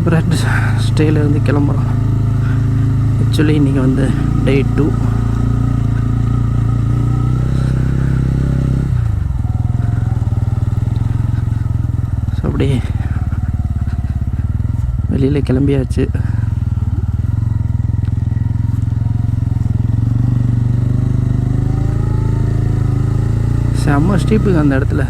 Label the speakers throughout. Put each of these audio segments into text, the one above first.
Speaker 1: Bread ஸ்டேலேருந்து கிளம்புறோம். Actually இன்றைக்கி வந்து டே 2. ஸோ அப்படியே வெளியில் கிளம்பியாச்சு. செம்ம ஸ்டீப்புங்க அந்த இடத்துல.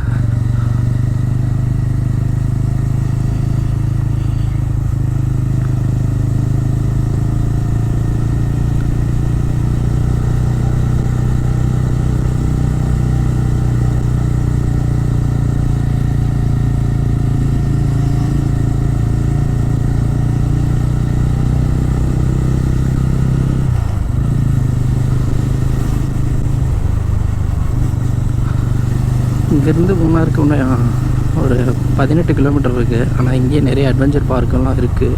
Speaker 1: இங்கேருந்து மூணாருக்கு இன்னும் ஒரு 18 கிலோமீட்டர் இருக்குது. ஆனால் இங்கேயே நிறைய அட்வென்ச்சர் பார்க்கெல்லாம் இருக்குது.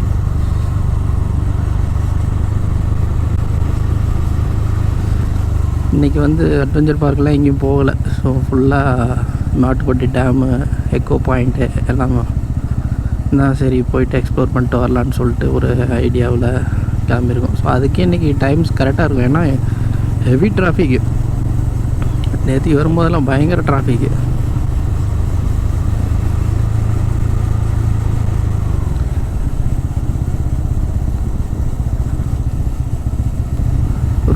Speaker 1: இன்றைக்கி வந்து அட்வென்ச்சர் பார்க்கெலாம் எங்கேயும் போகலை. ஸோ ஃபுல்லாக மாட்டுப்பட்டி டேமு, எக்கோ பாயிண்ட்டு எல்லாம் தான். சரி போயிட்டு எக்ஸ்ப்ளோர் பண்ணிட்டு வரலான்னு சொல்லிட்டு ஒரு ஐடியாவில் கிளம்பியிருக்கோம். ஸோ அதுக்கே இன்றைக்கி டைம்ஸ் கரெக்டாக இருக்கும். ஏன்னா ஹெவி டிராஃபிக்கு. நேற்று வரும்போதெல்லாம் பயங்கர டிராஃபிக்கு.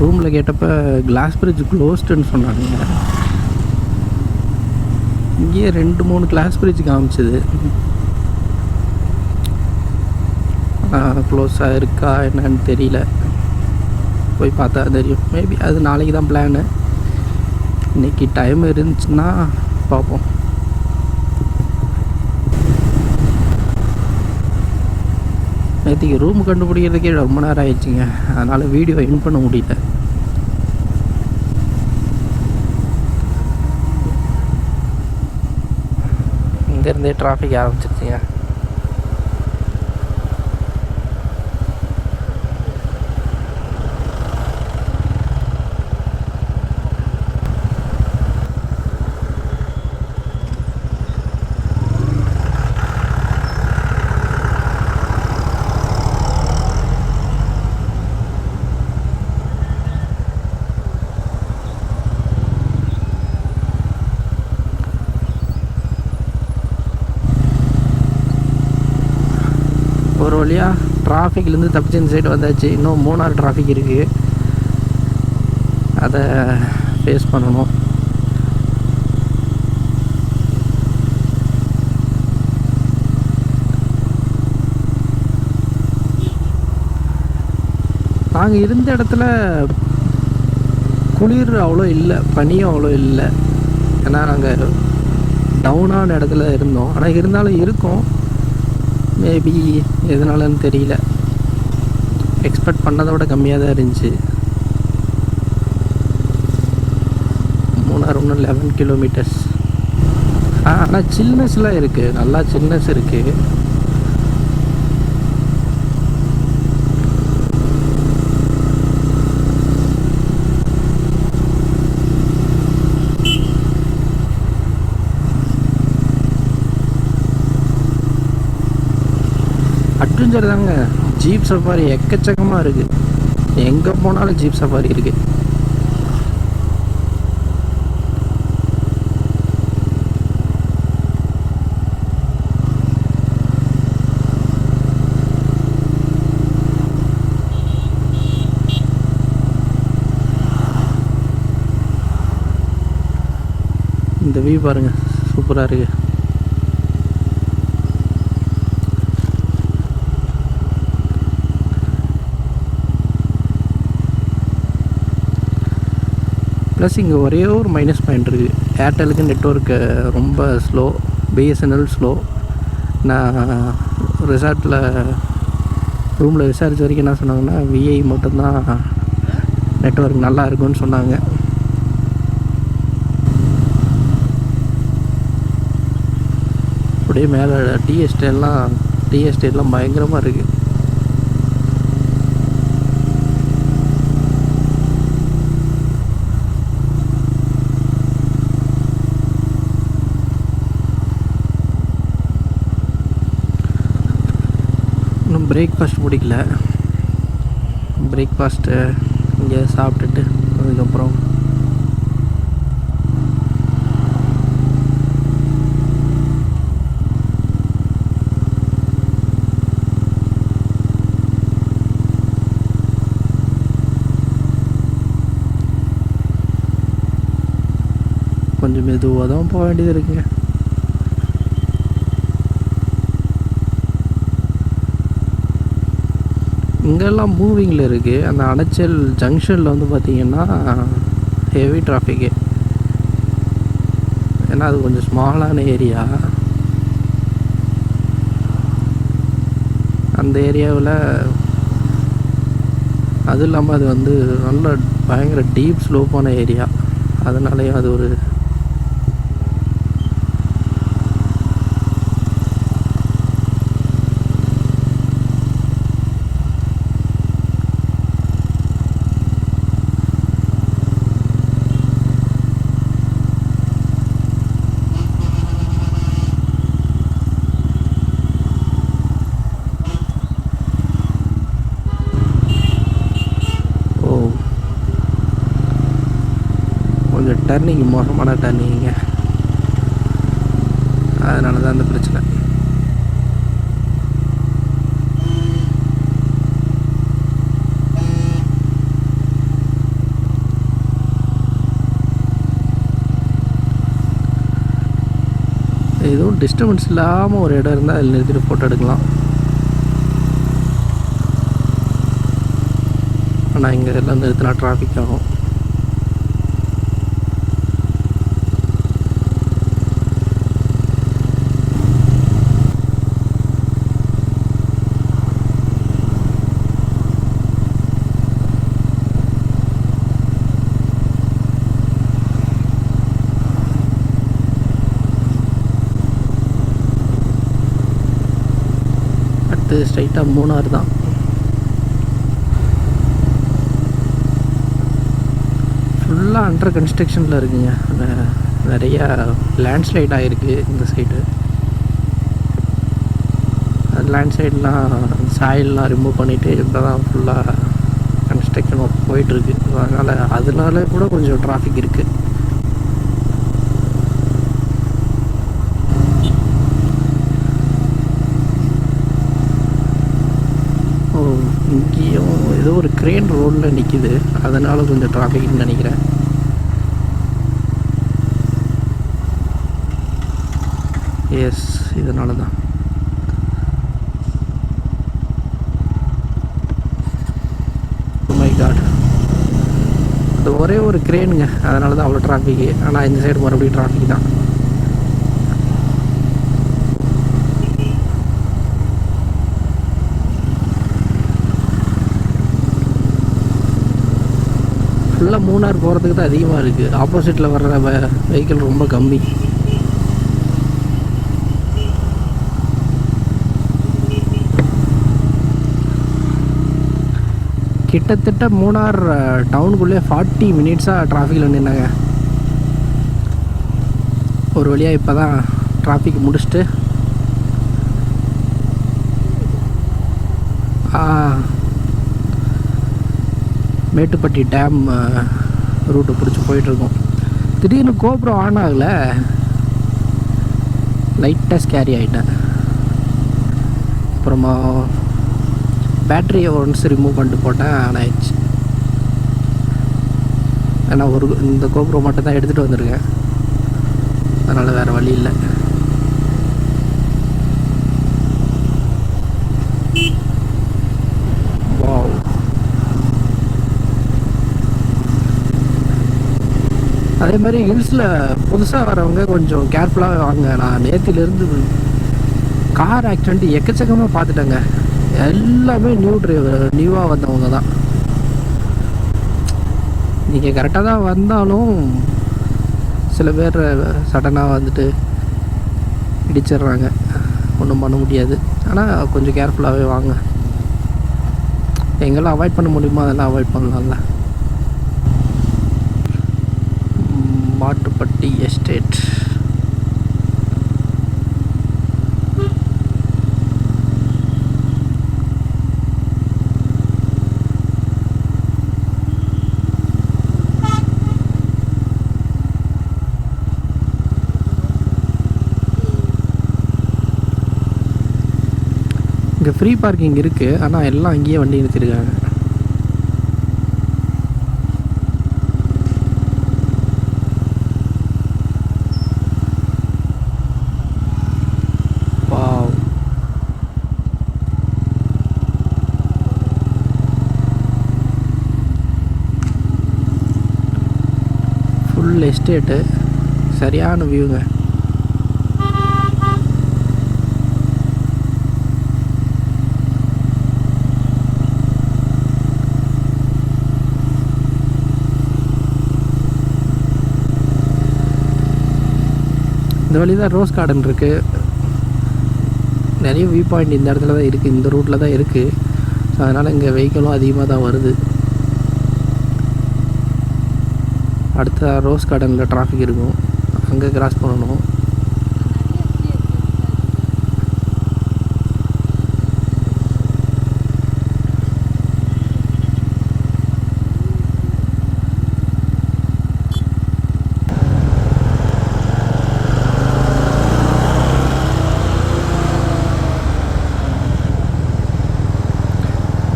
Speaker 1: ரூமில் கேட்டப்போ கிளாஸ் பிரிட்ஜ் க்ளோஸ்டுன்னு சொன்னாங்க. இங்கேயே 2-3 கிளாஸ் பிரிட்ஜ் காமிச்சிது. க்ளோஸாக இருக்கா என்னன்னு தெரியல. போய் பார்த்தா தெரியும். மேபி அது நாளைக்கு தான் பிளானு. இன்றைக்கி டைம் இருந்துச்சுன்னா பார்ப்போம். நேற்றுக்கு ரூம் கண்டுபிடிக்கிறதுக்கே ரொம்ப நேரம் ஆயிடுச்சுங்க. அதனால் வீடியோ எண்ட் பண்ண முடியல. இங்கேருந்தே டிராஃபிக் ஆரம்பிச்சிருச்சுங்க. ஒரு வழியாக டிராஃபிக்லேருந்து தப்பிச்சு இந்த சைடு வந்தாச்சு. இன்னும் 3 டிராஃபிக் இருக்குது. அதை ஃபேஸ் பண்ணணும். நாங்கள் இருந்த இடத்துல குளிர் அவ்வளோ இல்லை, பனியும் அவ்வளோ இல்லை. ஏன்னா நாங்கள் டவுனான இடத்துல இருந்தோம். ஆனால் இருந்தாலும் இருக்கும். மேபி எதனாலன்னு தெரியல. எக்ஸ்பெக்ட் பண்ணதை விட கம்மியாக தான் இருந்துச்சு. மூணாறு இன்னும் 11 கிலோமீட்டர்ஸ். ஆனால் சில்னஸ்லாம் இருக்குது. நல்லா சில்னஸ் இருக்குது. அட்வென்ச்சர் தாங்க. ஜீப் சஃபாரி எக்கச்சக்கமாக இருக்குது. எங்கே போனாலும் ஜீப் சஃபாரி இருக்குது. இந்த வியூ பாருங்கள், சூப்பராக இருக்குது. ப்ளஸ் இங்கே ஒரே ஒரு மைனஸ் பாயிண்ட் இருக்குது. ஏர்டெலுக்கு நெட்ஒர்க்கு ரொம்ப ஸ்லோ. BSNL slow. நான் ரிசார்ட்டில் ரூமில் விசாரித்த வரைக்கும் என்ன சொன்னாங்கன்னா விஐ மட்டும்தான் நெட்ஒர்க் நல்லா இருக்குன்னு சொன்னாங்க. அப்படியே மேலே டீ எஸ்டேட்லாம் பயங்கரமாக இருக்குது. பிரேக்ஃபாஸ்ட் பிடிக்கல. பிரேக்ஃபாஸ்ட்டு இங்கே சாப்பிட்டுட்டு அதுக்கப்புறம் கொஞ்சம் மெதுவாக தான் போக வேண்டியது இருக்குங்க. இங்கெல்லாம் மூவிங்கில் இருக்குது. அந்த அணைச்சல் ஜங்ஷனில் வந்து பார்த்திங்கன்னா ஹெவி டிராஃபிக்கு. ஏன்னா அது கொஞ்சம் ஸ்மாலான ஏரியா. அந்த ஏரியாவில் அதுவும் இல்லாமல் அது வந்து நல்ல பயங்கர டீப் ஸ்லோப்பான ஏரியா. அதனாலேயும் அது ஒரு டர்னிங் மோசமான டர்னிங்க. அதனால தான் அந்த பிரச்சனை. எதுவும் டிஸ்டர்பன்ஸ் இல்லாமல் ஒரு இடம் இருந்தால் அதில் நிறுத்திட்டு ஃபோட்டோ எடுக்கலாம். ஆனால் இங்கே எல்லாம் நிறுத்தினா டிராஃபிக் ஆகும். ஸ்ட்ரைட்டாக மூணார் தான். ஃபுல்லாக அண்டர் கன்ஸ்ட்ரக்ஷனில் இருக்குங்க. நிறையா லேண்ட்ஸ்லைட் ஆகிருக்கு இந்த சைடு. லேண்ட்ஸ்லைட்லாம் சாயில்லாம் ரிமூவ் பண்ணிவிட்டு இப்போ தான் ஃபுல்லாக கன்ஸ்ட்ரக்ஷன் ஒர்க் போயிட்டுருக்கு. அதனால கூட கொஞ்சம் டிராஃபிக் இருக்குது. இங்கேயும் ஏதோ ஒரு கிரேன் ரோடில் நிற்கிது. அதனால் கொஞ்சம் டிராஃபிக்னு நினைக்கிறேன். எஸ், இதனால தான். மை காட், அது ஒரே ஒரு கிரேனுங்க. அதனால தான் அவ்வளோ டிராஃபிக்கு. ஆனால் இந்த சைடு மறுபடியும் டிராஃபிக் தான். ஃபுல்லாக மூணார் போகிறதுக்கு தான் அதிகமாக இருக்குது. ஆப்போசிட்டில் வர்ற வெஹிக்கிள் ரொம்ப கம்மி. கிட்டத்தட்ட மூணார் டவுனுக்குள்ளே 40 மினிட்ஸாக டிராஃபிக்கில் நின்னாங்க. ஒரு வழியாக இப்போ தான் டிராஃபிக் முடிச்சுட்டு மேட்டுப்பட்டி டேம் ரூட்டை பிடிச்சி போயிட்டுருக்கோம். திடீர்னு கோப்ரோ ஆன் ஆகலை. லைட்டாக ஸ்கேரி ஆகிட்டேன். அப்புறமா பேட்டரியை ஒன்ஸ் ரிமூவ் பண்ணிட்டு போட்டேன். ஆன் ஆயிடுச்சு. ஏன்னா இந்த கோப்ரோ மட்டும் தான் எடுத்துகிட்டு வந்திருக்கேன். அதனால் வேறு வழி இல்லை. அதே மாதிரி ஹில்ஸில் புதுசாக வரவங்க கொஞ்சம் கேர்ஃபுல்லாக வாங்க. நான் நேற்றுலேருந்து கார் ஆக்சிடெண்ட் எக்கச்சக்கமாக பார்த்துட்டேங்க. எல்லாமே நியூவாக வந்தவங்க தான். நீங்கள் கரெக்டாக தான் வந்தாலும் சில பேர் சடனாக வந்துட்டு இடிச்சிடுறாங்க. ஒன்றும் பண்ண முடியாது. ஆனால் கொஞ்சம் கேர்ஃபுல்லாகவே வாங்க. எங்கெல்லாம் அவாய்ட் பண்ண முடியுமோ அதெல்லாம் அவாய்ட் பண்ணலாம்ல. மாட்டுப்பட்டி எஸ்டேட். இங்கே ஃப்ரீ பார்க்கிங் இருக்குது, ஆனால் எல்லாம் அங்கேயே வண்டி நிறுத்திருக்காங்க. வாவ், ஃபுல் எஸ்டேட்டு, சரியான வியூங்க. இந்த வழி தான் ரோஸ் கார்டன் இருக்குது. நிறைய வியூ பாயிண்ட் இந்த இடத்துல தான் இருக்குது, இந்த ரூட்டில் தான் இருக்குது. ஸோ அதனால் இங்கே வெஹிக்கிளும் அதிகமாக தான் வருது. அடுத்த ரோஸ் கார்டனில் டிராஃபிக் இருக்கும், அங்கே கிராஸ் பண்ணணும்.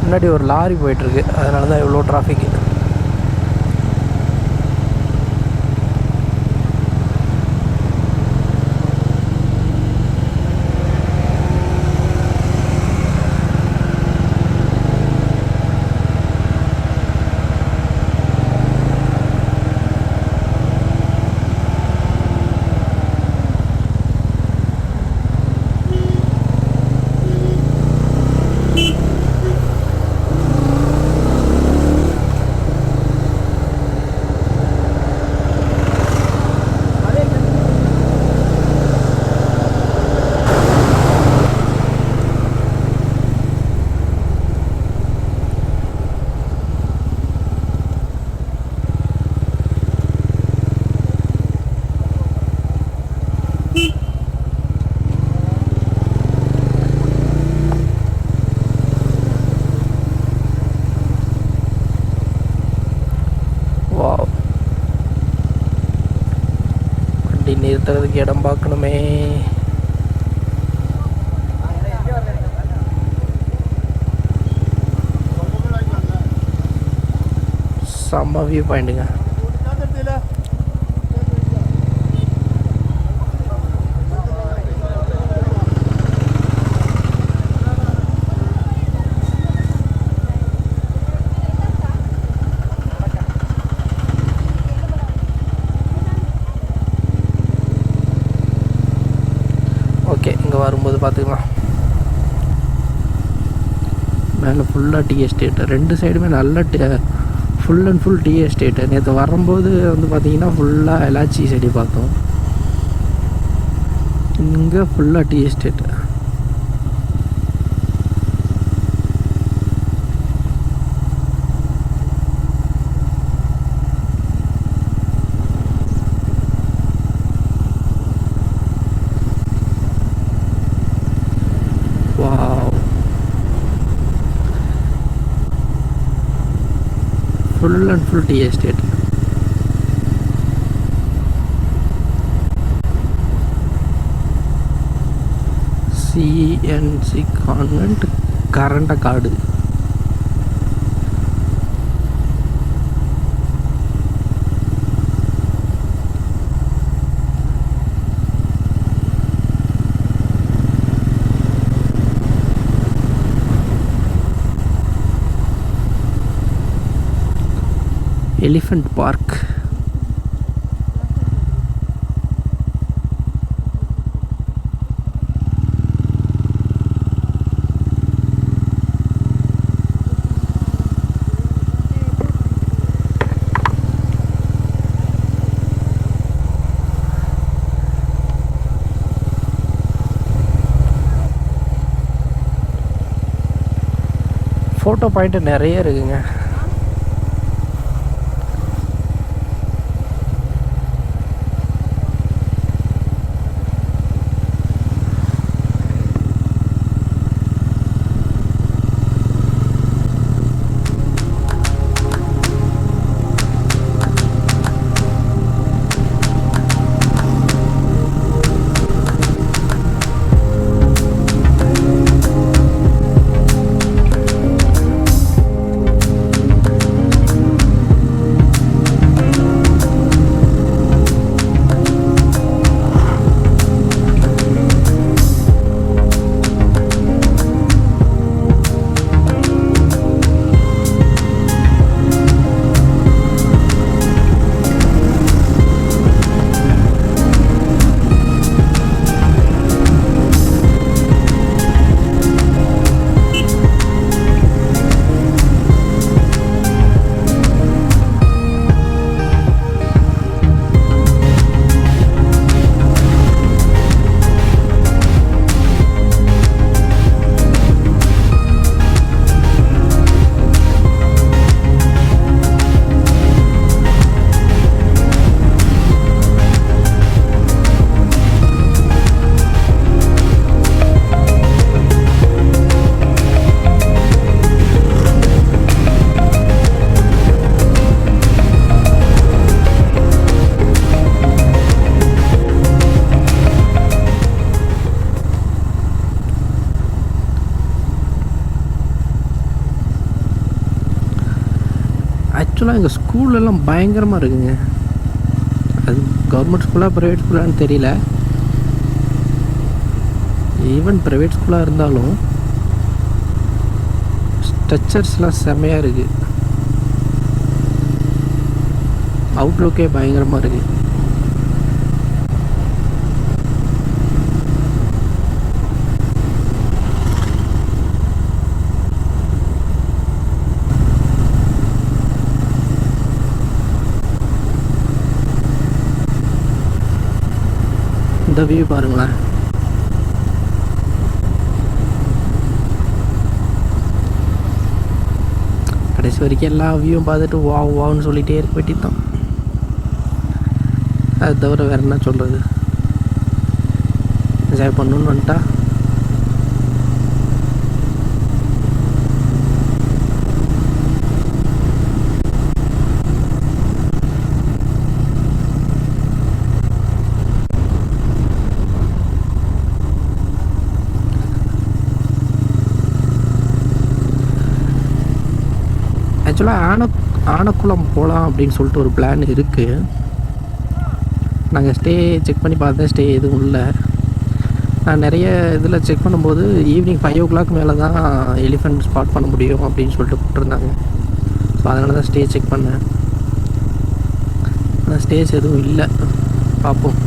Speaker 1: முன்னாடி ஒரு லாரி போயிட்டுருக்கு, அதனால தான் இவ்வளோ டிராஃபிக்கு. வண்டி நிறுத்துறதுக்கு இடம் பார்க்கணுமே. செம்ம வியூ பாயிண்ட்டுங்க. ஓகே, இங்கே வரும்போது பார்த்துக்கலாம். மேலே ஃபுல்லாக டீ எஸ்டேட்டு, ரெண்டு சைடுமே நல்ல full and full tea estate. நேற்று வரும்போது வந்து பார்த்திங்கன்னா ஃபுல்லாக எலாச்சி செடி பார்த்தோம். இங்கே ஃபுல்லாக tea estate. Full and full tea estate. CNC convent Karandakkadu. Elephant park. Photo point நிறைய இருக்குங்க. ஆக்சுவலாக எங்கள் ஸ்கூல்லலாம் பயங்கரமாக இருக்குங்க. அது கவர்மெண்ட் ஸ்கூலாக ப்ரைவேட் ஸ்கூலான்னு தெரியல. ஈவன் ப்ரைவேட் ஸ்கூலாக இருந்தாலும் ஸ்ட்ரக்சர்ஸ்லாம் செம்மையாக இருக்குது. அவுட்லுக்கே பயங்கரமாக இருக்குது. இந்த வியூ பாருங்களேன். கடைசி வரைக்கும் எல்லா வியூவும் பார்த்துட்டு வான்னு சொல்லிகிட்டே இருக்க வேண்டியதான். அது தவிர வேறு என்ன சொல்கிறது. என்ஜாய் பண்ணணுன்னு வந்துட்டா ஆக்சுவலாக ஆனக்குளம் போகலாம் அப்படின்னு சொல்லிட்டு ஒரு பிளான் இருக்குது. நாங்கள் ஸ்டே செக் பண்ணி பார்த்தேன், ஸ்டே எதுவும் இல்லை. நான் நிறைய இதில் செக் பண்ணும்போது ஈவினிங் 5 o'clock மேலே தான் எலிஃபெண்ட் ஸ்பாட் பண்ண முடியும் அப்படின்னு சொல்லிட்டு போட்டிருந்தாங்க. ஸோ அதனால தான் ஸ்டே செக் பண்ணேன். ஆனால் ஸ்டேஸ் எதுவும் இல்லை. பார்ப்போம்.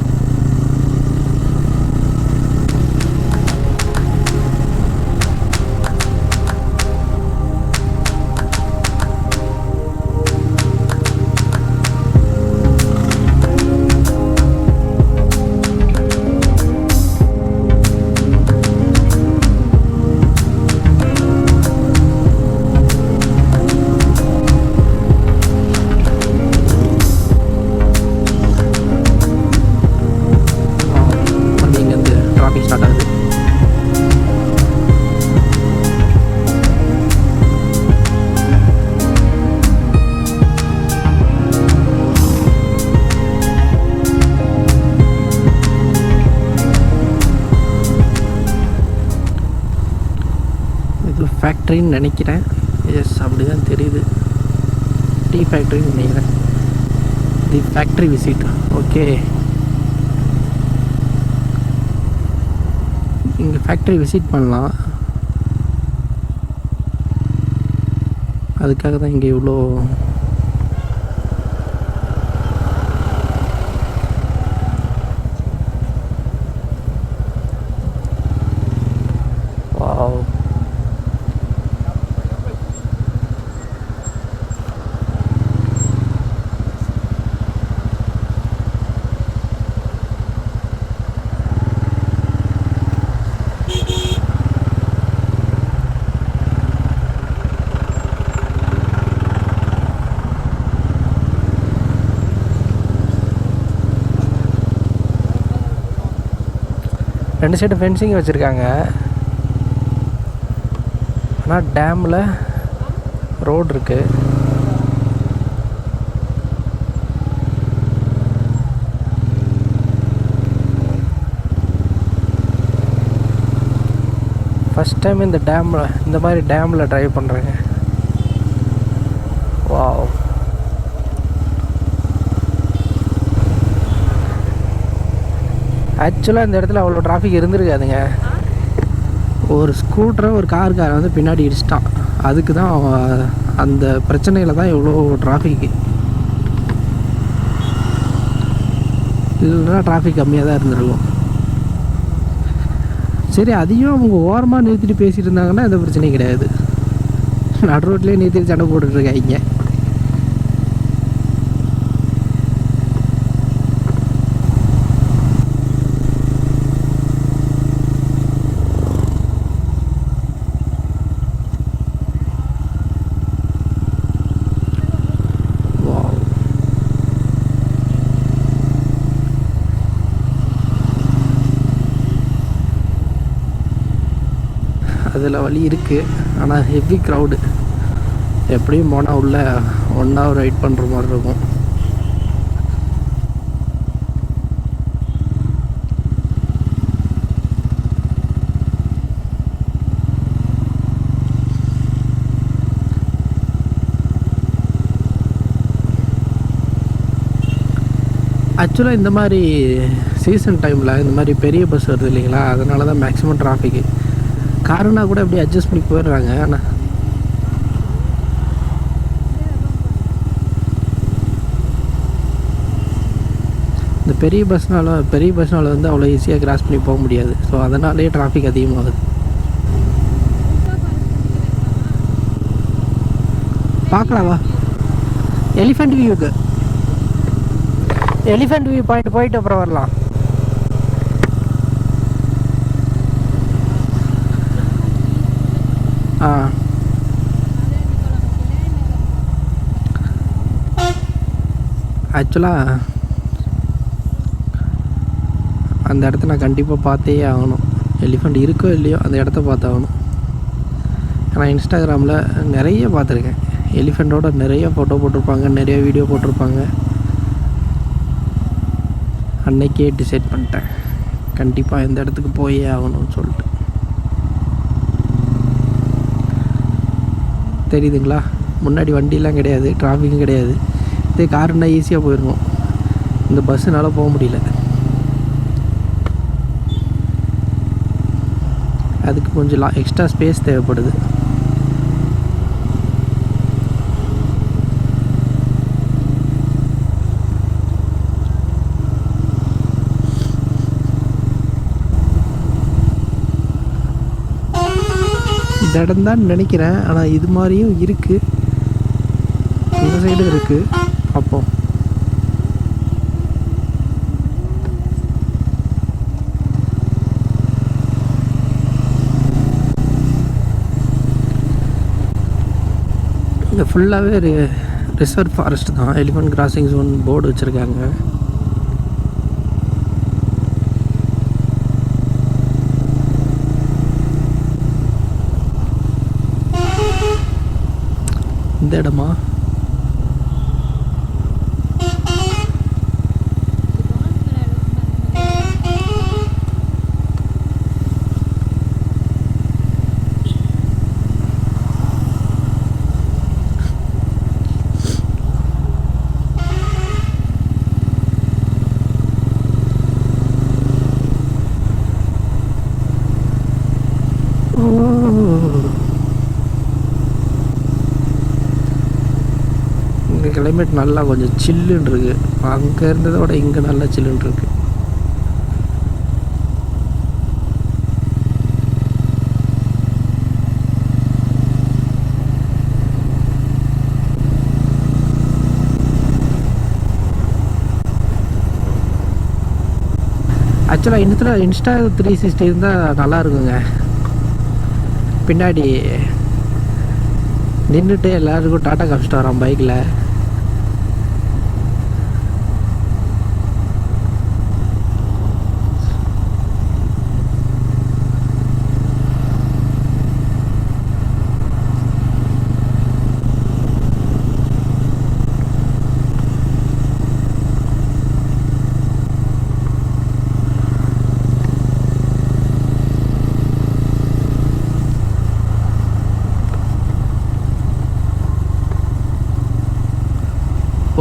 Speaker 1: ஃபேக்ட்ரின்னு நினைக்கிறேன். எஸ், அப்படி தான் தெரியுது. டீ ஃபேக்ட்ரின்னு நினைக்கிறேன். தி ஃபேக்ட்ரி விசிட். ஓகே, இங்கே ஃபேக்ட்ரி விசிட் பண்ணலாம். அதுக்காக தான் இங்கே இவ்வளோ ரெண்டு சைடு ஃபென்சிங் வச்சுருக்காங்க. ஆனால் டேமில் ரோடு இருக்குது. ஃபஸ்ட் டைம் இந்த டேமில் இந்த மாதிரி டேமில் ட்ரைவ் பண்ணுறேங்க. வாவ், ஆக்சுவலாக இந்த இடத்துல அவ்வளோ டிராஃபிக் இருந்திருக்காதுங்க. ஒரு ஸ்கூட்டரை ஒரு காருக்காரை வந்து பின்னாடி இடிச்சிட்டான். அதுக்கு தான் அந்த பிரச்சனையில் தான் இவ்வளோ டிராஃபிக்கு. இல்லைன்னா டிராஃபிக் கம்மியாக தான் இருந்திருக்கும். சரி, அதையும் அவங்க ஓரமாக நிறுத்திட்டு பேசிகிட்டு இருந்தாங்கன்னா எந்த பிரச்சனையும் கிடையாது. நடு ரோட்லேயே நிறுத்திட்டு சண்டை போட்டுட்ருக்காங்க. அதில் வழி இருக்குது, ஆனால் ஹெவி க்ரௌடு. எப்படியும் போனால் உள்ள 1 hour வெயிட் பண்ணுற மாதிரி இருக்கும். ஆக்சுவலாக இந்த மாதிரி சீசன் டைமில் இந்த மாதிரி பெரிய பஸ் வருது இல்லைங்களா, அதனால தான் மேக்ஸிமம் டிராஃபிக்கு. காருனா கூட எப்படி அட்ஜஸ்ட் பண்ணி போயிடுறாங்க. ஆனால் இந்த பெரிய பஸ்னால் வந்து அவ்வளோ ஈஸியாக கிராஸ் பண்ணி போக முடியாது. ஸோ அதனாலே டிராஃபிக் அதிகமாகுது. பார்க்கலாவா? எலிஃபெண்ட் வியூ பாயிண்ட் போயிட்டு அப்புறம் வரலாம். ஆக்சுவலாக அந்த இடத்த நான் கண்டிப்பாக பார்த்தே ஆகணும். எலிஃபெண்ட் இருக்கோ இல்லையோ அந்த இடத்த பார்த்தாகணும். நான் இன்ஸ்டாகிராமில் நிறைய பார்த்துருக்கேன். எலிஃபெண்ட்டோட நிறைய ஃபோட்டோ போட்டிருப்பாங்க, நிறைய வீடியோ போட்டிருப்பாங்க. அன்னைக்கே டிசைட் பண்ணிட்டேன் கண்டிப்பாக இந்த இடத்துக்கு போயே ஆகணும்னு சொல்லிட்டு. தெரியுதுங்களா? முன்னாடி வண்டிலாம் கிடையாது, டிராஃபிக்கும் கிடையாது. இதே காருன்னா ஈஸியாக போயிருக்கும். இந்த பஸ்ஸுனால போக முடியல. அதுக்கு கொஞ்சம் எக்ஸ்ட்ரா ஸ்பேஸ் தேவைப்படுது. இந்த இடம் தான் நினைக்கிறேன். ஆனால் இது மாதிரியும் இருக்குது, இந்த சைடும் இருக்குது. அப்போ இங்கே ஃபுல்லாகவே ரிசர்வ் ஃபாரஸ்ட் தான். எலிஃபெண்ட் கிராசிங் ஜோன் போர்டு வச்சுருக்காங்க. இந்த இடமா? இங்கே கிளைமேட் நல்லா கொஞ்சம் சில்லுன்னு இருக்குது. அங்கே இருந்ததை விட இங்கே நல்லா சில்லுன்னு இருக்குது. ஆக்சுவலாக இன்ஸ்டா 360 இருந்தால் நல்லா இருக்குங்க. பின்னாடி நின்றுட்டு எல்லாருக்கும் டாட்டா காமிச்சிட்டு வரோம் பைக்கில்.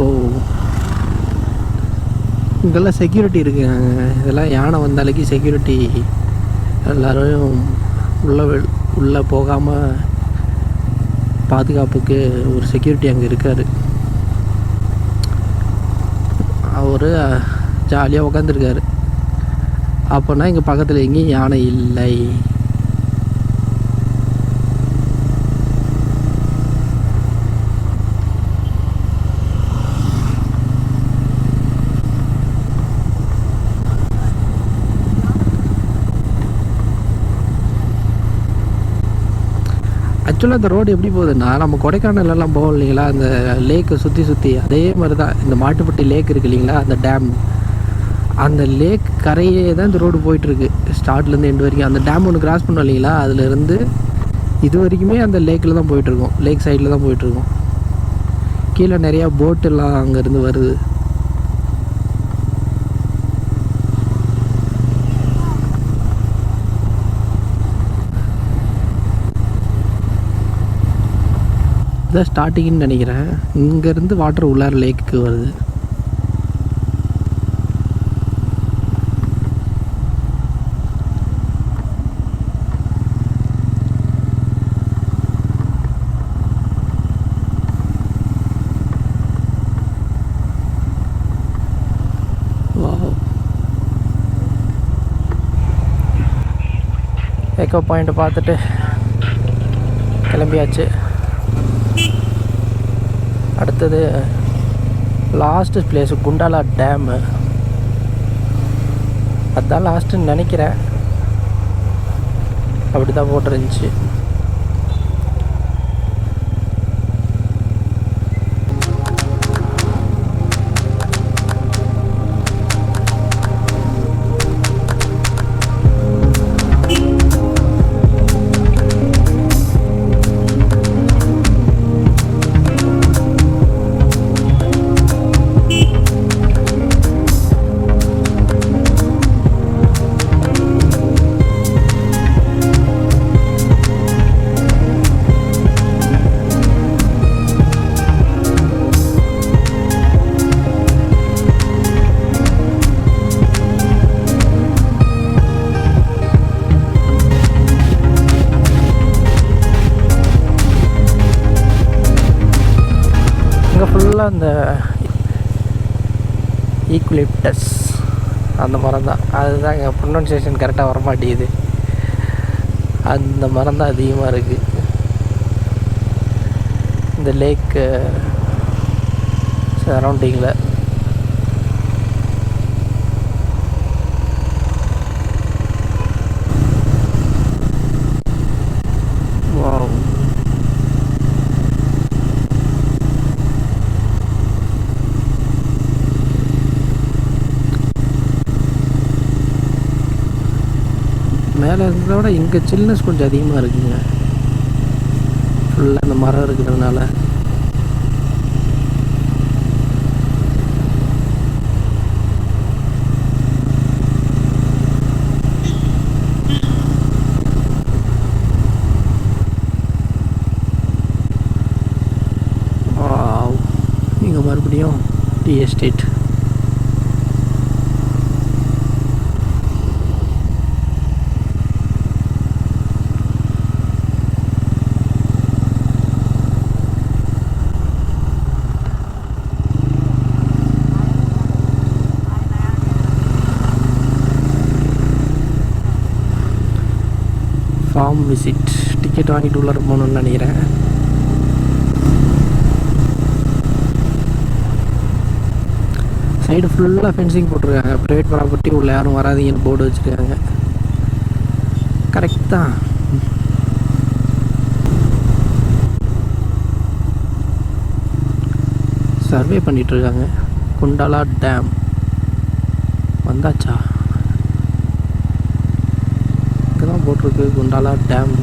Speaker 1: ஓ, இங்கெல்லாம் செக்யூரிட்டி இருக்குங்க. இதெல்லாம் யானை வந்தாலுக்கு செக்யூரிட்டி, எல்லோரும் உள்ளே போகாமல் பாதுகாப்புக்கு ஒரு செக்யூரிட்டி அங்கே இருக்கார். அவர் ஜாலியாக உட்காந்துருக்காரு. அப்போனா இங்கே பக்கத்தில் எங்கேயும் யானை இல்லை. ஆக்சுவலாக இந்த ரோடு எப்படி போகுதுன்னா, நம்ம கொடைக்கானல்லாம் போவோம் இல்லைங்களா, அந்த லேக்கை சுற்றி அதே மாதிரி தான் இந்த மாட்டுப்பட்டி லேக் இருக்குது இல்லைங்களா, அந்த டேம். அந்த லேக் கரையே தான் இந்த ரோடு போயிட்டுருக்கு, ஸ்டார்ட்லேருந்து எண்டு வரைக்கும். அந்த டேம் ஒன்று கிராஸ் பண்ணோம் இல்லைங்களா, அதுலேருந்து இது வரைக்குமே அந்த லேக்கில் தான் போயிட்டுருக்கோம், லேக் சைடில் தான் போயிட்டுருக்கோம். கீழே நிறையா போட்டெல்லாம் அங்கேருந்து வருது. இதான் ஸ்டார்டிங்னு நினைக்கிறேன். இங்கேருந்து வாட்டர் உள்ளார லேக்குக்கு வருது. எக்கோ பாயிண்ட் பார்த்துட்டு கிளம்பியாச்சு. அடுத்தது லாஸ்ட்டு பிளேஸு குண்டாலா டேமு. அதுதான் லாஸ்ட்டுன்னு நினைக்கிறேன், அப்படி தான் போட்டுருந்துச்சு. இங்கே ஃபுல்லாக அந்த ஈக்குலிப்டஸ் அந்த மரம் தான். அதுதான் இங்கே ப்ரொனன்சியேஷன் கரெக்டாக வரமாட்டேங்குது. அந்த மரம் தான் அதிகமாக இருக்குது இந்த லேக்கு சரௌண்டிங்கில். மேலே இருக்கிறத விட இங்கே சில்னஸ் கொஞ்சம் அதிகமாக இருக்குங்க, ஃபுல்லாக இந்த மரம் இருக்கிறதுனால. இங்கே மறுபடியும் tea estate. Farm visit ticket வாங்கிட்டு உள்ளே போகணுன்னு நினைக்கிறேன். சைடு ஃபுல்லாக ஃபென்சிங் போட்டிருக்காங்க. ப்ரைவேட் ப்ராப்பர்ட்டி உள்ள யாரும் வராதீங்கன்னு போர்டு வச்சுருக்காங்க. கரெக்ட் தான். சர்வே பண்ணிகிட்ருக்காங்க. குண்டாலா டேம் வந்தாச்சா? இங்கே தான் போட்டிருக்கு குண்டாலா டேம்.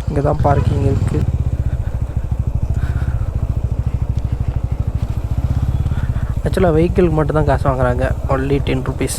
Speaker 1: இங்கே தான் பார்க்கிங் இருக்குது. ஆக்சுவலாக வெஹிக்கிளுக்கு மட்டும் தான் காசு வாங்குறாங்க, ஒன்லி 10 rupees.